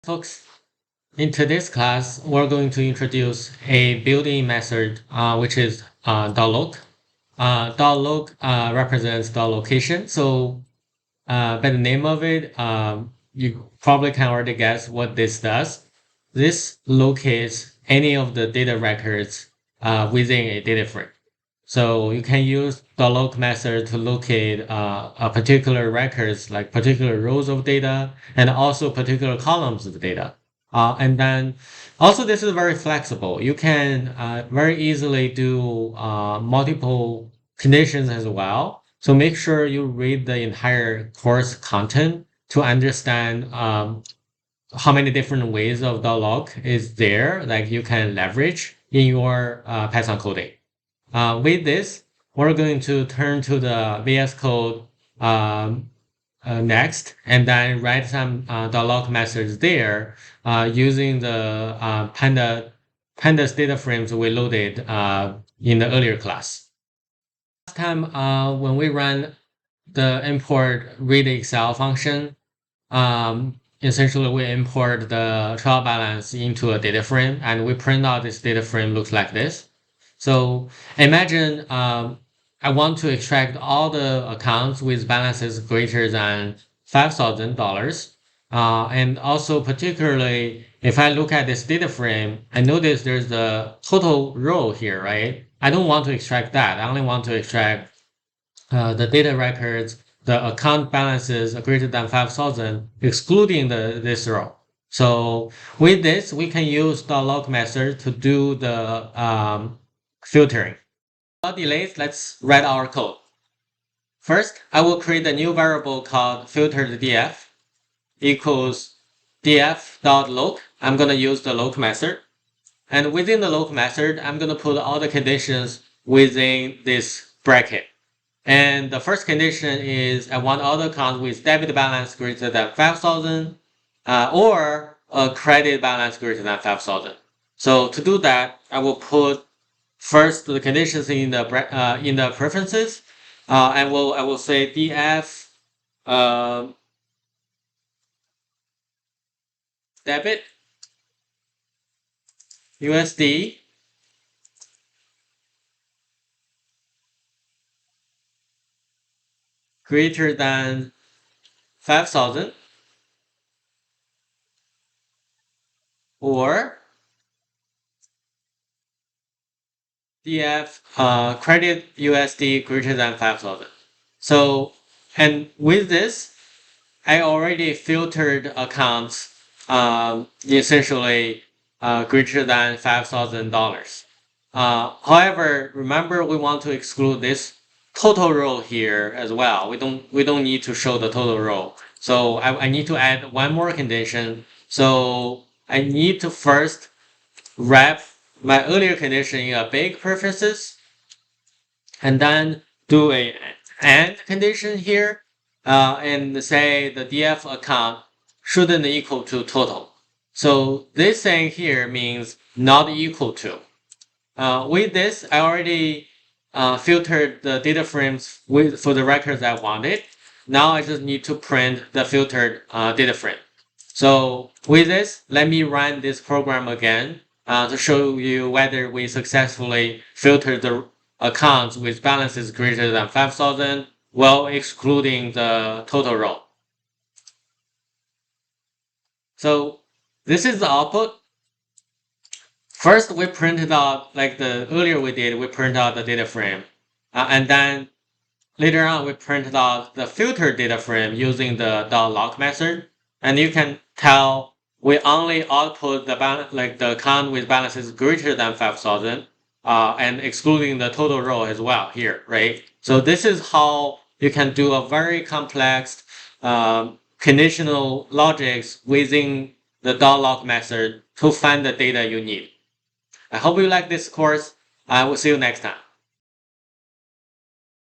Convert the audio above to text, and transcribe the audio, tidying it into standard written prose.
Folks, in today's class, we're going to introduce a built-in method, which is .loc. .loc represents the location. So by the name of it, you probably can already guess what this does. This locates any of the data records within a data frame. So you can use the loc method to locate a particular records, like particular rows of data, and also particular columns of data. And then also this is very flexible. You can very easily do multiple conditions as well. So make sure you read the entire course content to understand how many different ways of the loc is there, like you can leverage in your Python coding. With this, we're going to turn to the VS Code next, and then write some .loc methods there using the pandas data frames we loaded in the earlier class. Last time, when we ran the import read Excel function, essentially we import the trial balance into a data frame, and we print out this data frame looks like this. So imagine I want to extract all the accounts with balances greater than $5,000. And also particularly, if I look at this data frame, I notice there's the total row here, right? I don't want to extract that. I only want to extract the data records, the account balances greater than 5,000, excluding this row. So with this, we can use the log method to do the filtering. Without delays, let's write our code. First, I will create a new variable called filtered_df equals df.loc. I'm going to use the loc method. And within the loc method, I'm going to put all the conditions within this bracket. And the first condition is I want all the accounts with debit balance greater than 5,000 or a credit balance greater than 5,000. So to do that, I will put first the conditions in the preferences. I will say df debit USD greater than 5,000 or df credit USD greater than 5,000. So, and with this, I already filtered accounts essentially greater than $5,000. However, remember we want to exclude this total row here as well. We don't need to show the total row. So I need to add one more condition. So I need to first wrap my earlier condition in a big preferences, and then do a AND condition here, and say the df account shouldn't equal to total. So this thing here means not equal to. With this, I already filtered the data frames for the records I wanted. Now I just need to print the filtered data frame. So with this, let me run this program again to show you whether we successfully filtered the accounts with balances greater than 5,000 while excluding the total row. So this is the output. First, we printed out, like the earlier we did, we printed out the data frame. And then later on, we printed out the filtered data frame using the .loc method. And you can tell we only output the account with balances greater than 5,000 and excluding the total row as well here, right? So this is how you can do a very complex conditional logics within the .loc method to find the data you need. I hope you like this course. I will see you next time.